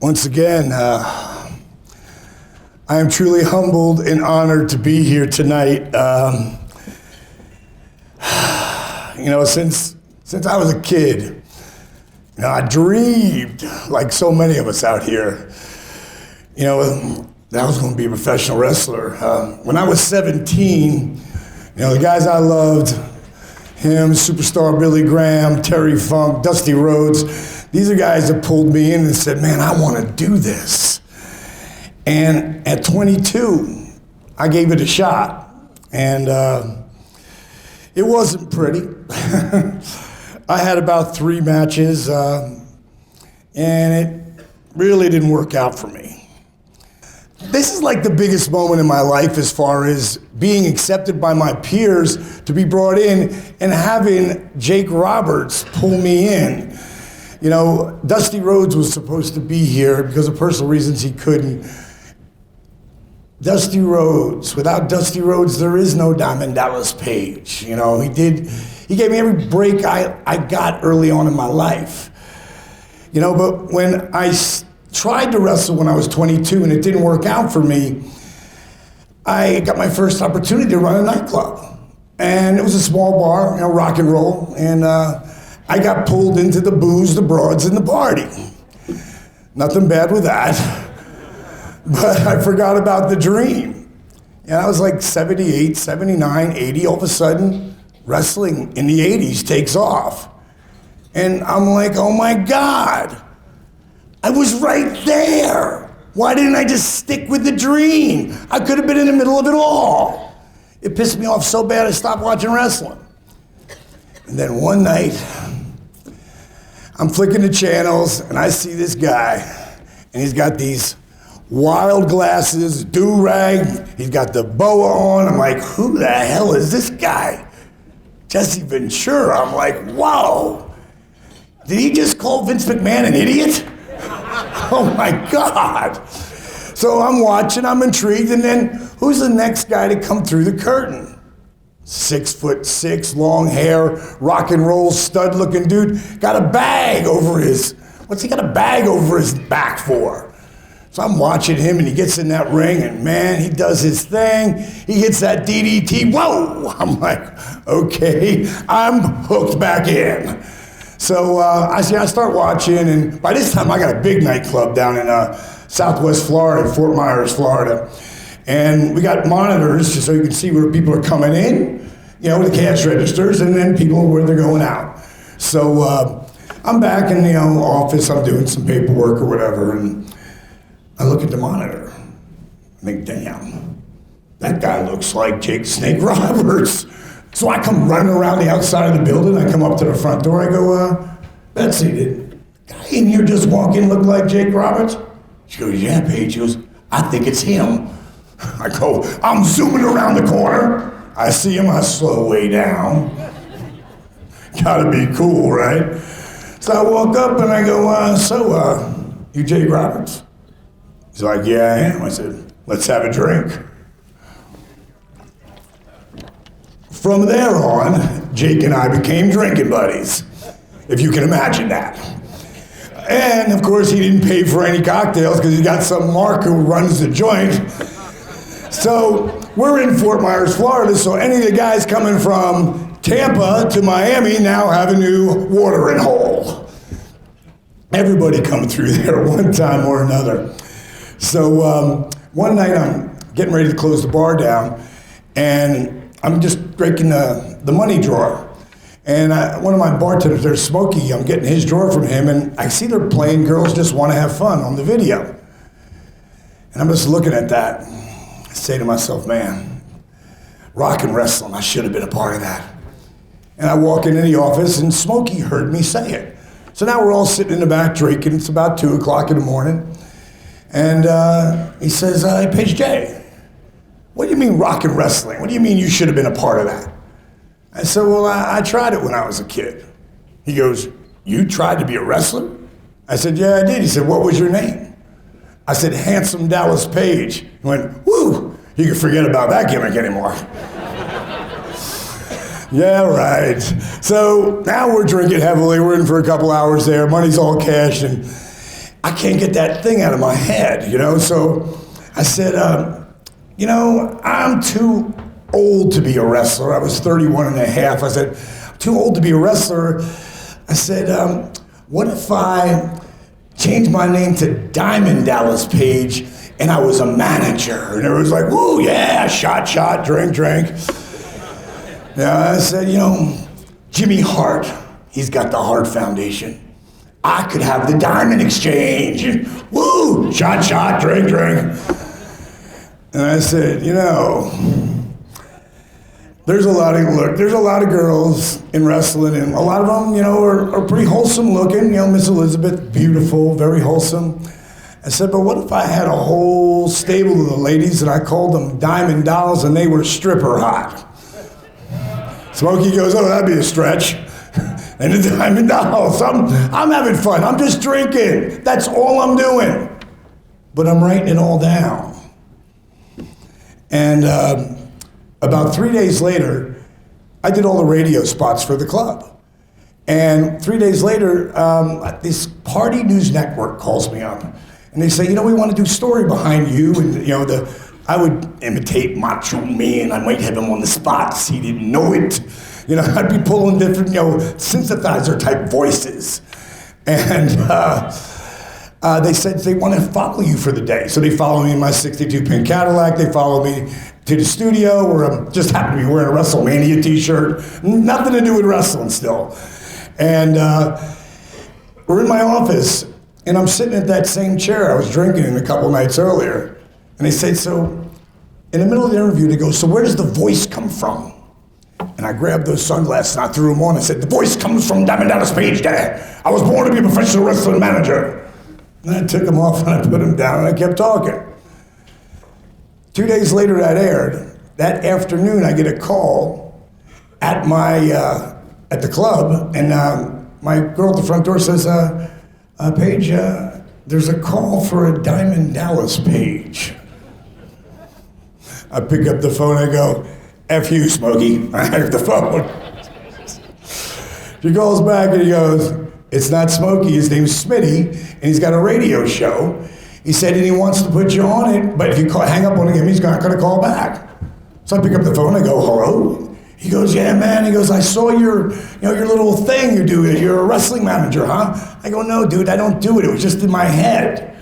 Once again, I am truly humbled and honored to be here tonight. Since I was a kid, I dreamed, like so many of us out here, that I was going to be a professional wrestler. When I was 17, the guys I loved, him, Superstar Billy Graham, Terry Funk, Dusty Rhodes, these are guys that pulled me in and said, man, I want to do this. And at 22, I gave it a shot. And it wasn't pretty. I had about 3 matches, and it really didn't work out for me. This is like the biggest moment in my life as far as being accepted by my peers to be brought in and having Jake Roberts pull me in. Dusty Rhodes was supposed to be here because of personal reasons he couldn't. Dusty Rhodes, without Dusty Rhodes, there is no Diamond Dallas Page. He gave me every break I got early on in my life. But when I tried to wrestle when I was 22 and it didn't work out for me, I got my first opportunity to run a nightclub. And it was a small bar, rock and roll, and I got pulled into the booze, the broads, and the party. Nothing bad with that. But I forgot about the dream. And I was like 78, 79, 80, all of a sudden, wrestling in the 80s takes off. And I'm like, oh my God, I was right there. Why didn't I just stick with the dream? I could have been in the middle of it all. It pissed me off so bad I stopped watching wrestling. And then one night, I'm flicking the channels and I see this guy, and he's got these wild glasses, do-rag, he's got the boa on. I'm like, who the hell is this guy? Jesse Ventura. I'm like, whoa. Did he just call Vince McMahon an idiot? Oh my God. So I'm watching, I'm intrigued, and then who's the next guy to come through the curtain? 6'6", long hair, rock and roll, stud looking dude, got a bag over what's he got a bag over his back for? So I'm watching him, and he gets in that ring, and man, he does his thing. He hits that DDT, whoa! I'm like, okay, I'm hooked back in. So I start watching, and by this time I got a big nightclub down in Southwest Florida, Fort Myers, Florida. And we got monitors just so you can see where people are coming in, the cash registers, and then people where they're going out. So I'm back in the office, I'm doing some paperwork or whatever, and I look at the monitor. I think, damn, that guy looks like Jake Snake Roberts. So I come running around the outside of the building. I come up to the front door. I go, Betsy, did the guy in here just walk in look like Jake Roberts? She goes, yeah, Paige. She goes, I think it's him. I go, I'm zooming around the corner. I see him. I slow way down. Gotta be cool, right? So I walk up and I go, you Jake Roberts? He's like, yeah, I am. I said, let's have a drink. From there on, Jake and I became drinking buddies, if you can imagine that. And of course, he didn't pay for any cocktails because he got some Mark who runs the joint. So we're in Fort Myers, Florida, so any of the guys coming from Tampa to Miami now have a new watering hole. Everybody come through there one time or another. So one night I'm getting ready to close the bar down, and I'm just breaking the money drawer. And one of my bartenders there, Smokey, I'm getting his drawer from him, and I see they're playing Girls Just Want to Have Fun on the video. And I'm just looking at that. I say to myself, man, rock and wrestling, I should have been a part of that. And I walk into the office, and Smokey heard me say it. So now we're all sitting in the back drinking. It's about 2 o'clock in the morning. And he says, hey, Paige J, what do you mean rock and wrestling? What do you mean you should have been a part of that? I said, well, I tried it when I was a kid. He goes, you tried to be a wrestler? I said, yeah, I did. He said, what was your name? I said, Handsome Dallas Page. He went, woo, you can forget about that gimmick anymore. Yeah, right. So now we're drinking heavily. We're in for a couple hours there. Money's all cash. And I can't get that thing out of my head, you know? So I said, you know, I'm too old to be a wrestler. I was 31 and a half. I said, I'm too old to be a wrestler. I said, what if I changed my name to Diamond Dallas Page and I was a manager? And it was like, woo, yeah, shot, drink. Yeah, I said, you know, Jimmy Hart, he's got the Hart Foundation. I could have the Diamond Exchange. Woo, shot, drink. And I said, you know, there's a lot of girls in wrestling, and a lot of them, you know, are pretty wholesome looking. You know, Miss Elizabeth, beautiful, very wholesome. I said, but what if I had a whole stable of the ladies and I called them Diamond Dolls and they were stripper hot? Smokey goes, oh, that'd be a stretch. And the Diamond Dolls, I'm having fun. I'm just drinking. That's all I'm doing. But I'm writing it all down. And about 3 days later, I did all the radio spots for the club. And 3 days later, this Party News Network calls me up. And they say, you know, we want to do story behind you. And, you know, I would imitate Macho Man. I might have him on the spots. He didn't know it. You know, I'd be pulling different, you know, synthesizer type voices. And they said they want to follow you for the day. So they follow me in my 62 pink Cadillac. They follow me to the studio where I'm just happen to be wearing a WrestleMania t-shirt. Nothing to do with wrestling still. And we're in my office and I'm sitting at that same chair I was drinking in a couple nights earlier. And they said, so in the middle of the interview, they go, so where does the voice come from? And I grabbed those sunglasses and I threw them on and said, the voice comes from Diamond Dallas Page, Dad. I was born to be a professional wrestling manager. And I took them off and I put them down and I kept talking. 2 days later that aired. That afternoon I get a call at at the club, and my girl at the front door says, Paige, there's a call for a Diamond Dallas Page. I pick up the phone, I go, F you, Smokey. I have the phone. She calls back and he goes, it's not Smokey, his name's Smitty, and he's got a radio show. He said, and he wants to put you on it, but if you hang up on him, he's not gonna call back. So I pick up the phone, I go, hello? He goes, yeah, man. He goes, I saw your little thing you do. You're a wrestling manager, huh? I go, no, dude, I don't do it. It was just in my head.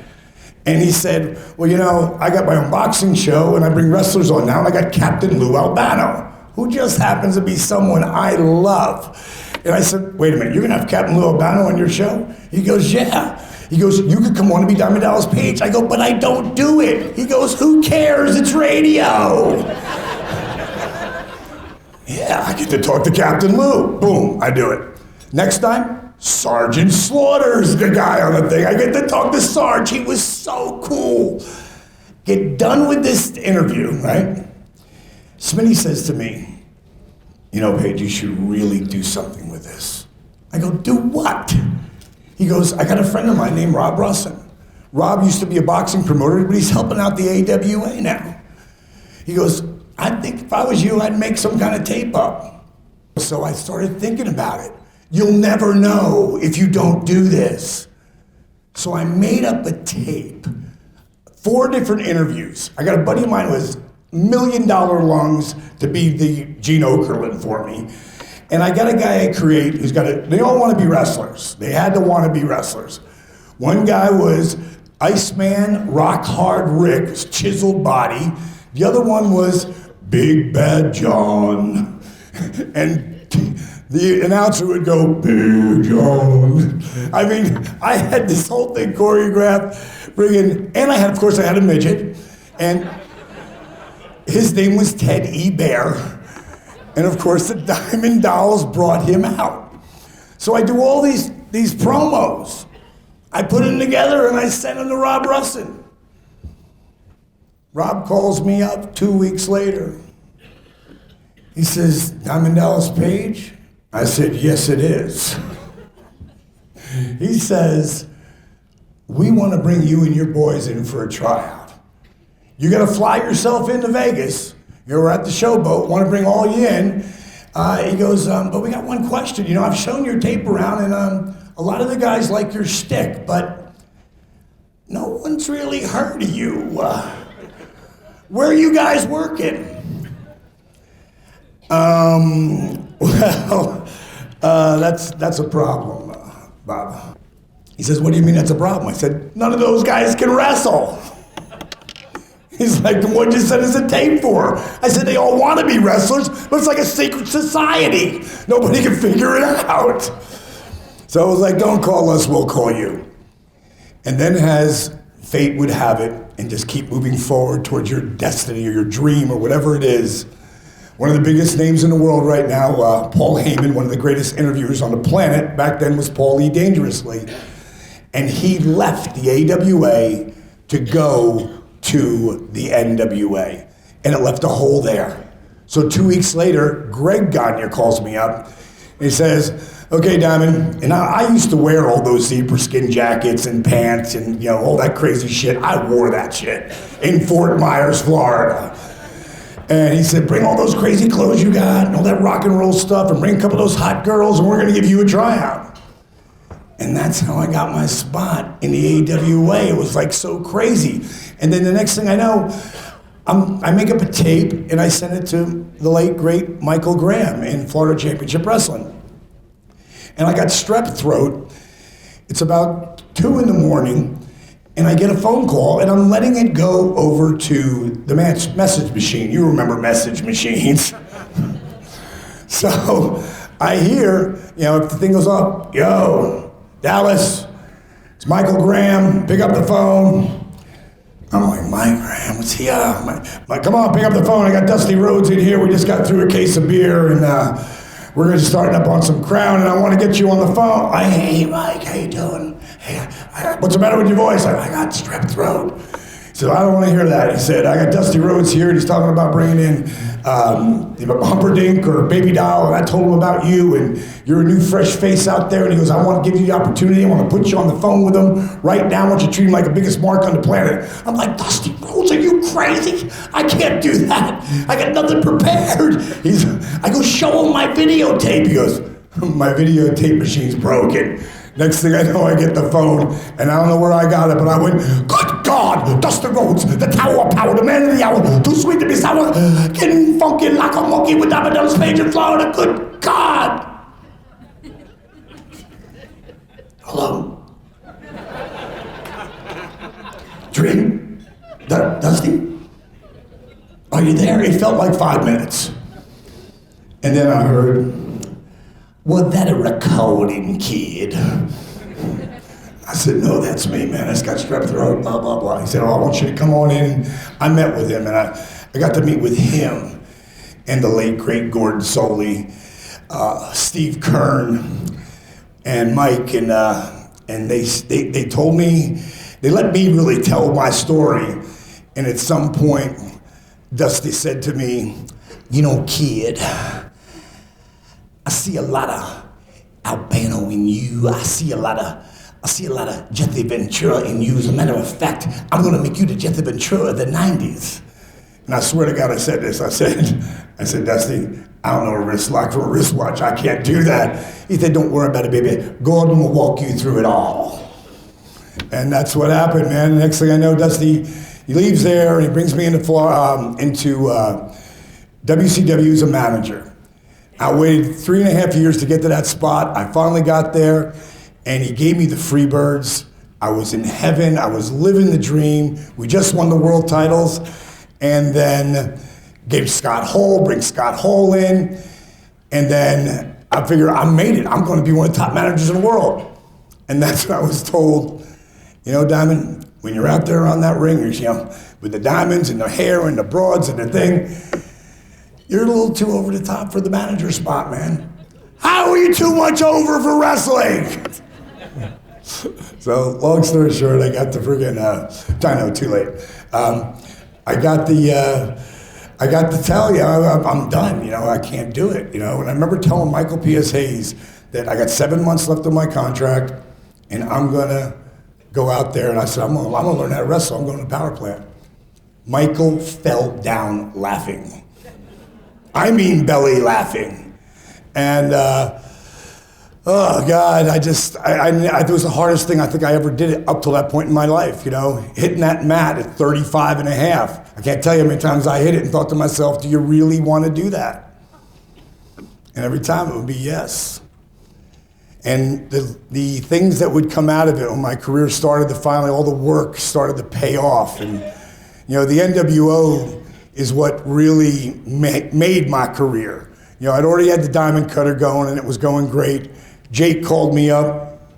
And he said, well, you know, I got my own boxing show and I bring wrestlers on now, and I got Captain Lou Albano, who just happens to be someone I love. And I said, wait a minute, you're gonna have Captain Lou Albano on your show? He goes, yeah. He goes, you could come on and be Diamond Dallas Page. I go, but I don't do it. He goes, who cares? It's radio. Yeah, I get to talk to Captain Lou. Boom, I do it. Next time, Sergeant Slaughter's the guy on the thing. I get to talk to Sarge. He was so cool. Get done with this interview, right? Smitty says to me, you know, Paige, you should really do something with this. I go, do what? He goes, I got a friend of mine named Rob Russin. Rob used to be a boxing promoter, but he's helping out the AWA now. He goes, I think if I was you, I'd make some kind of tape up. So I started thinking about it. You'll never know if you don't do this. So I made up a tape, 4 different interviews. I got a buddy of mine who has $1 million lungs to be the Gene Okerlund for me. And I got a guy I create who's they all want to be wrestlers. They had to want to be wrestlers. One guy was Iceman, Rock Hard Rick, his chiseled body. The other one was Big Bad John. And the announcer would go, Big John. I mean, I had this whole thing choreographed, and I had a midget, and his name was Ted E. Bear. And of course, the Diamond Dolls brought him out. So I do all these promos. I put them together and I send them to Rob Russin. Rob calls me up 2 weeks later. He says, Diamond Dallas Page? I said, yes, it is. He says, we want to bring you and your boys in for a tryout. You got to fly yourself into Vegas. You're at the showboat, want to bring all you in. He goes, but we got one question. You know, I've shown your tape around, and a lot of the guys like your stick, but haven't really heard of you. Where are you guys working? Well, that's a problem, Bob. He says, what do you mean that's a problem? I said, none of those guys can wrestle. He's like, what'd you send us a tape for? I said, they all want to be wrestlers, but it's like a secret society. Nobody can figure it out. So I was like, don't call us, we'll call you. And then as fate would have it, and just keep moving forward towards your destiny or your dream or whatever it is, one of the biggest names in the world right now, Paul Heyman, one of the greatest interviewers on the planet, back then was Paul E. Dangerously. And he left the AWA to go to the NWA. And it left a hole there. So 2 weeks later, Greg Gagne calls me up. And he says, okay, Diamond, and I used to wear all those zebra skin jackets and pants and all that crazy shit. I wore that shit in Fort Myers, Florida. And he said, bring all those crazy clothes you got and all that rock and roll stuff and bring a couple of those hot girls and we're gonna give you a tryout. And that's how I got my spot in the AWA. It was like so crazy. And then the next thing I know, I make up a tape and I send it to the late, great Michael Graham in Florida Championship Wrestling. And I got strep throat. It's about 2 a.m. and I get a phone call and I'm letting it go over to the message machine. You remember message machines. So I hear, if the thing goes up, yo, Dallas, it's Michael Graham, pick up the phone. I'm like, Mike Graham, what's he up? Come on, pick up the phone. I got Dusty Rhodes in here. We just got through a case of beer and we're going to start up on some Crown and I want to get you on the phone. Hey, Mike, how you doing? Hey, what's the matter with your voice? I got strep throat. He said, I don't want to hear that. He said, I got Dusty Rhodes here and he's talking about bringing in Humperdinck or Baby Doll, and I told him about you and you're a new fresh face out there, and he goes, I want to give you the opportunity. I want to put you on the phone with him right now. I want you to treat him like the biggest mark on the planet. I'm like, Dusty Rhodes, are you crazy? I can't do that. I got nothing prepared. I go, show him my videotape. He goes, my videotape machine's broken. Next thing I know, I get the phone, and I don't know where I got it, but I went, good God, Dusty Rhodes, the tower of power, the man of the hour, too sweet to be sour, getting funky like a monkey with Diamond Page in Florida, good God. Hello? Dream? Dusty? Are you there? It felt like 5 minutes. And then I heard, was that a recording, kid? I said, no, that's me, man. I just got strep throat, blah, blah, blah. He said, I want you to come on in. I met with him, and I got to meet with him and the late, great Gordon Soley, Steve Kern, and Mike, and they told me, they let me really tell my story. And at some point, Dusty said to me, kid, I see a lot of Albano in you. I see a lot of Jesse Ventura in you. As a matter of fact, I'm gonna make you the Jesse Ventura of the 90s. And I swear to God, I said this. I said, Dusty, I don't know a wrist lock from a wristwatch. I can't do that. He said, don't worry about it, baby. Gordon will walk you through it all. And that's what happened, man. The next thing I know, Dusty, he leaves there and he brings me into WCW as a manager. I waited 3.5 years to get to that spot. I finally got there, and he gave me the Freebirds. I was in heaven. I was living the dream. We just won the world titles, and then gave Scott Hall, bring Scott Hall in, and then I figured I made it. I'm going to be one of the top managers in the world. And that's what I was told. Diamond, when you're out there on that ring, with the diamonds and the hair and the broads and the thing, you're a little too over the top for the manager spot, man. How are you too much over for wrestling? So, long story short, I got the friggin', I know, too late. I got to tell you, I'm done, I can't do it, And I remember telling Michael P.S. Hayes that I got 7 months left on my contract, and I'm gonna go out there, and I said, I'm gonna learn how to wrestle, I'm going to the power plant. Michael fell down laughing. I mean belly laughing. And Oh God, it was the hardest thing I think I ever did it up till that point in my life, you know, hitting that mat at 35 and a half. I can't tell you how many times I hit it and thought to myself, do you really want to do that? And every time it would be yes. And the things that would come out of it when my career started to finally, all the work started to pay off. And, you know, the NWO is what really made my career. You know, I'd already had the diamond cutter going and it was going great. Jake called me up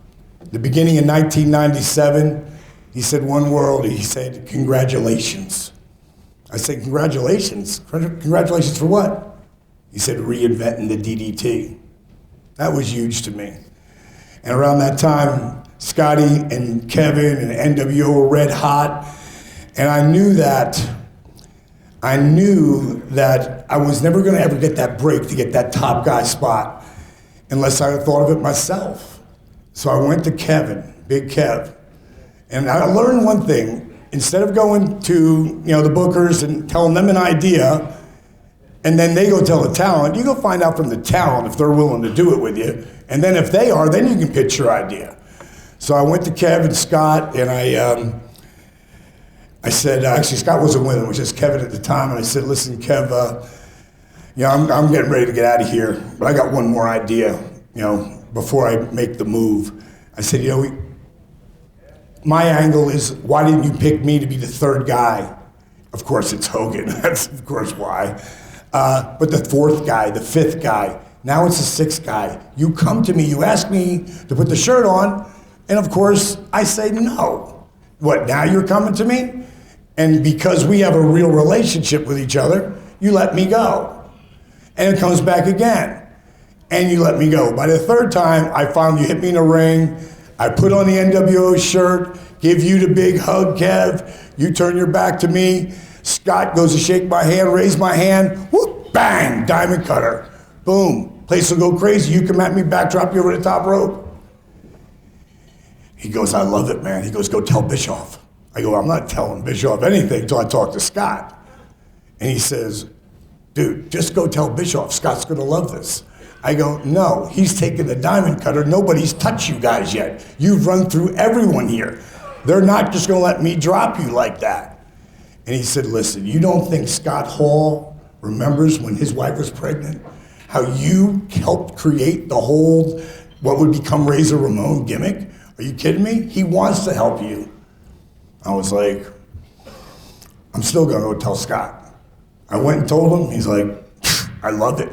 the beginning of 1997. He said one word, he said, congratulations. I said, congratulations? Congratulations for what? He said, reinventing the DDT. That was huge to me. And around that time, Scotty and Kevin and NWO were red hot. And I knew that I was never gonna ever get that break to get that top guy spot unless I thought of it myself. So I went to Kevin, Big Kev, and I learned one thing. Instead of going to the bookers and telling them an idea, and then they go tell the talent, you go find out from the talent if they're willing to do it with you. And then if they are, then you can pitch your idea. So I went to Kev and Scott, and I said, actually Scott wasn't with him, it was just Kevin at the time, and I said, listen, Kev, I'm getting ready to get out of here, but I got one more idea, before I make the move. I said, my angle is, why didn't you pick me to be the third guy? Of course it's Hogan, that's of course why. But the fourth guy, the fifth guy, now it's the sixth guy. You come to me, you ask me to put the shirt on, and of course I say no. What, now you're coming to me? And because we have a real relationship with each other, you let me go. And it comes back again, and you let me go. By the third time, I found you hit me in the ring, I put on the NWO shirt, give you the big hug, Kev, you turn your back to me, Scott goes to shake my hand, raise my hand, whoop, bang, diamond cutter, boom, place will go crazy, you come at me, backdrop you over the top rope. He goes, I love it, man. He goes, go tell Bischoff. I go, I'm not telling Bischoff anything until I talk to Scott. And he says, dude, just go tell Bischoff, Scott's gonna love this. I go, no, he's taking the diamond cutter, nobody's touched you guys yet. You've run through everyone here. They're not just gonna let me drop you like that. And he said, listen, you don't think Scott Hall remembers when his wife was pregnant? How you helped create the whole, what would become Razor Ramon gimmick? Are you kidding me? He wants to help you. I was like, I'm still gonna go tell Scott. I went and told him, he's like, I love it.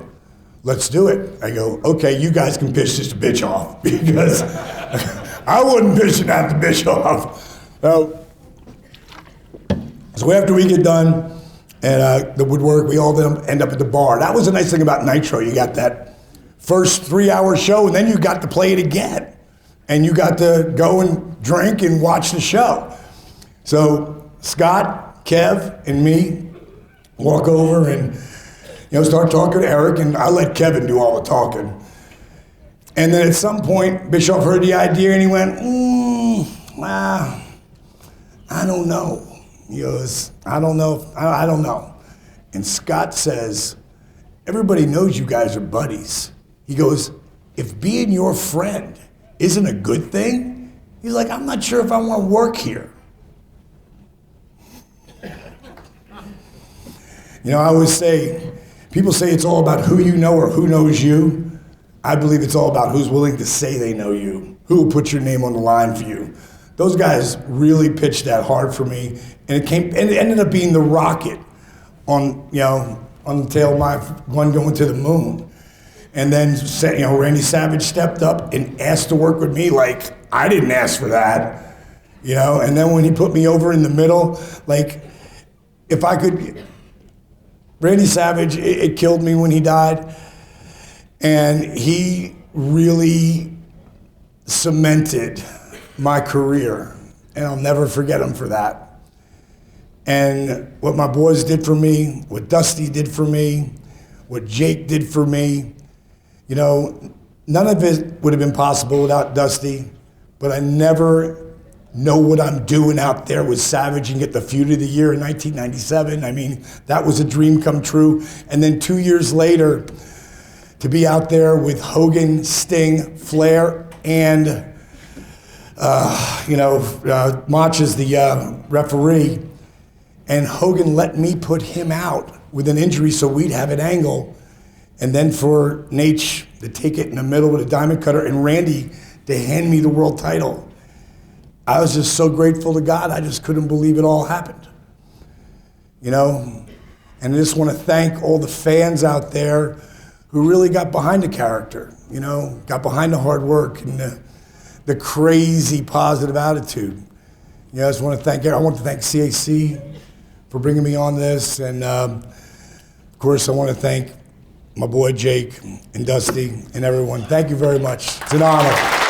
Let's do it. I go, okay, you guys can pitch this to Bischoff because I wasn't pitching that to Bischoff. So after we get done and the woodwork, we all end up at the bar. That was the nice thing about Nitro. You got that first 3-hour show and then you got to play it again. And you got to go and drink and watch the show. So Scott, Kev, and me walk over and start talking to Eric, and I let Kevin do all the talking. And then at some point, Bischoff heard the idea and he went, I don't know. He goes, I don't know. And Scott says, everybody knows you guys are buddies. He goes, if being your friend isn't a good thing, he's like, I'm not sure if I want to work here. I always say, people say it's all about who you know or who knows you. I believe it's all about who's willing to say they know you, who will put your name on the line for you. Those guys really pitched that hard for me, and it ended up being the rocket on the tail of my one going to the moon. And then Randy Savage stepped up and asked to work with me like I didn't ask for that, And then when he put me over in the middle, like if I could. Randy Savage, it killed me when he died, and he really cemented my career, and I'll never forget him for that. And what my boys did for me, what Dusty did for me, what Jake did for me, none of it would have been possible without Dusty, but I never know what I'm doing out there with Savage and get the feud of the year in 1997. I mean, that was a dream come true. And then 2 years later, to be out there with Hogan, Sting, Flair, and Mach is the referee, and Hogan let me put him out with an injury so we'd have an angle, and then for Nate to take it in the middle with a diamond cutter and Randy to hand me the world title. I was just so grateful to God, I just couldn't believe it all happened. And I just want to thank all the fans out there who really got behind the character, got behind the hard work and the crazy positive attitude. I just want to thank CAC for bringing me on this, and of course I want to thank my boy Jake and Dusty and everyone. Thank you very much. It's an honor.